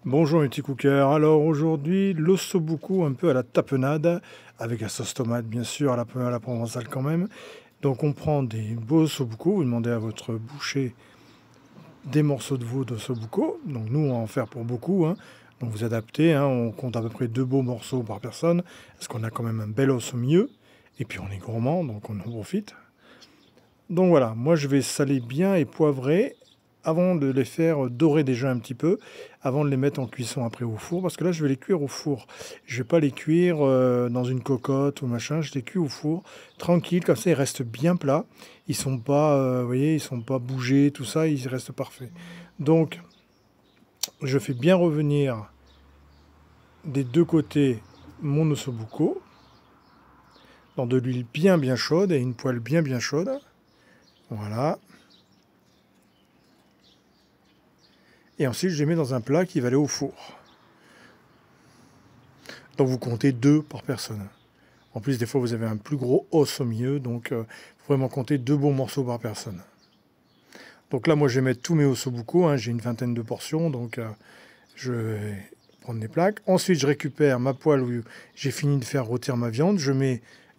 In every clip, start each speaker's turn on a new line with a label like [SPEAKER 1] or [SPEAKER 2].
[SPEAKER 1] Bonjour mes petits cookers, alors aujourd'hui l'ossobuco un peu à la tapenade, avec la sauce tomate bien sûr, à la provençale quand même. Donc on prend des beaux ossobuco, vous demandez à votre boucher des morceaux de veau d'ossobuco, donc nous on va en faire pour beaucoup, hein. Donc vous adaptez, hein, on compte à peu près 2 beaux morceaux par personne, parce qu'on a quand même un bel os au milieu, et puis on est gourmand, donc on en profite. Donc voilà, moi je vais saler bien et poivrer avant de les faire dorer déjà un petit peu, avant de les mettre en cuisson après au four, parce que là je vais les cuire au four. Je vais pas les cuire dans une cocotte ou machin, je les cuis au four, tranquille, comme ça ils restent bien plats. Ils sont pas, vous voyez, ils sont pas bougés, tout ça, ils restent parfaits. Donc je fais bien revenir des deux côtés mon ossobuco dans de l'huile bien chaude et une poêle bien chaude. Voilà. Et ensuite, je les mets dans un plat qui va aller au four. Donc vous comptez 2 par personne. En plus, des fois, vous avez un plus gros os au milieu, donc il faut vraiment compter 2 bons morceaux par personne. Donc là, moi, je vais mettre tous mes ossobuco, hein, j'ai une vingtaine de portions, donc je vais prendre des plaques. Ensuite, je récupère ma poêle où j'ai fini de faire rôtir ma viande.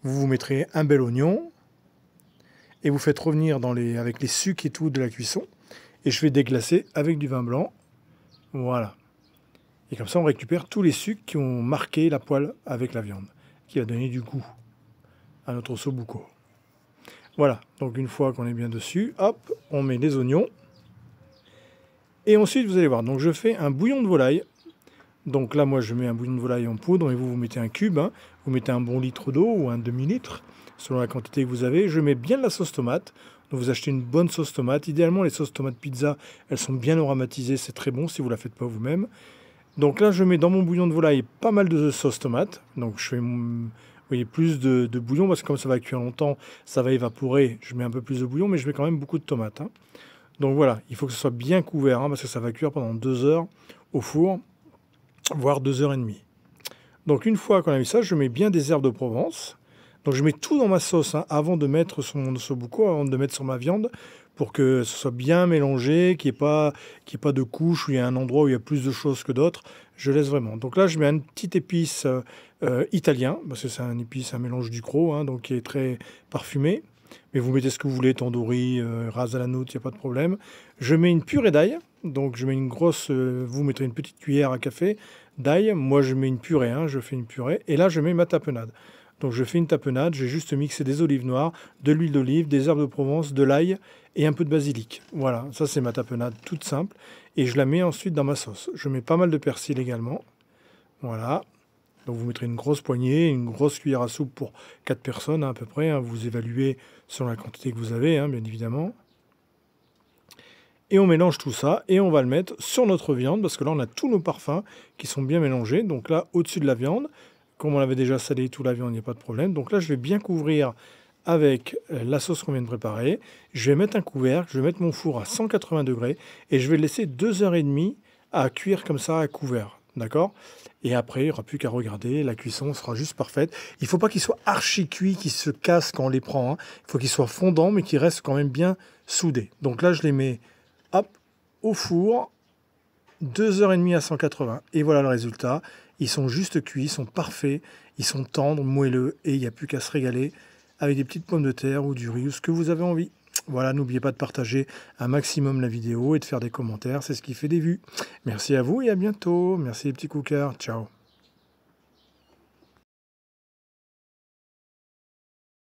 [SPEAKER 1] Vous mettrez un bel oignon, et vous faites revenir avec les sucs et tout de la cuisson. Et je vais déglacer avec du vin blanc. Voilà. Et comme ça, on récupère tous les sucs qui ont marqué la poêle avec la viande, qui va donner du goût à notre ossobuco. Voilà, donc une fois qu'on est bien dessus, hop, on met les oignons. Et ensuite, vous allez voir, donc je fais un bouillon de volaille. Donc là, moi, je mets un bouillon de volaille en poudre, et vous mettez un cube, hein. Vous mettez un bon litre d'eau ou un demi-litre, selon la quantité que vous avez. Je mets bien de la sauce tomate. Donc vous achetez une bonne sauce tomate. Idéalement, les sauces tomates pizza, elles sont bien aromatisées, c'est très bon si vous ne la faites pas vous-même. Donc là, je mets dans mon bouillon de volaille pas mal de sauce tomate. Donc je fais, vous voyez, plus de bouillon, parce que comme ça va cuire longtemps, ça va évaporer. Je mets un peu plus de bouillon, mais je mets quand même beaucoup de tomates, hein. Donc voilà, il faut que ce soit bien couvert, hein, parce que ça va cuire pendant 2 heures au four, voire 2 heures et demie. Donc une fois qu'on a mis ça, je mets bien des herbes de Provence. Donc je mets tout dans ma sauce, hein, avant de mettre sur mon ossobuco, avant de mettre sur ma viande, pour que ce soit bien mélangé, qu'il y ait pas de couche où il y a un endroit où il y a plus de choses que d'autres. Je laisse vraiment. Donc là, je mets un petit épice italien, parce que c'est un épice, un mélange ducros, hein, donc qui est très parfumé. Mais vous mettez ce que vous voulez, tandoori, ras à la note, il n'y a pas de problème. Je mets une purée d'ail. Donc je mets une grosse, vous mettrez une petite cuillère à café d'ail. Moi, je mets une purée, hein, je fais une purée. Et là, je mets ma tapenade. Donc je fais une tapenade, j'ai juste mixé des olives noires, de l'huile d'olive, des herbes de Provence, de l'ail et un peu de basilic. Voilà, ça c'est ma tapenade toute simple. Et je la mets ensuite dans ma sauce. Je mets pas mal de persil également. Voilà. Donc vous mettrez une grosse poignée, une grosse cuillère à soupe pour 4 personnes, hein, à peu près, hein. Vous évaluez selon la quantité que vous avez, hein, bien évidemment. Et on mélange tout ça et on va le mettre sur notre viande, parce que là on a tous nos parfums qui sont bien mélangés. Donc là, au-dessus de la viande, comme on avait déjà salé toute la viande, il n'y a pas de problème. Donc là, je vais bien couvrir avec la sauce qu'on vient de préparer. Je vais mettre un couvercle, je vais mettre mon four à 180 degrés et je vais le laisser 2 heures et demie à cuire comme ça à couvert. D'accord? Et après, il n'y aura plus qu'à regarder, la cuisson sera juste parfaite. Il ne faut pas qu'il soit archi cuit, qu'il se casse quand on les prend, hein. Il faut qu'il soit fondant, mais qu'il reste quand même bien soudé. Donc là, je les mets, hop, au four, 2 heures et demie à 180. Et voilà le résultat. Ils sont juste cuits, ils sont parfaits, ils sont tendres, moelleux, et il n'y a plus qu'à se régaler avec des petites pommes de terre ou du riz ou ce que vous avez envie. Voilà, n'oubliez pas de partager un maximum la vidéo et de faire des commentaires, c'est ce qui fait des vues. Merci à vous et à bientôt. Merci les petits cookers. Ciao.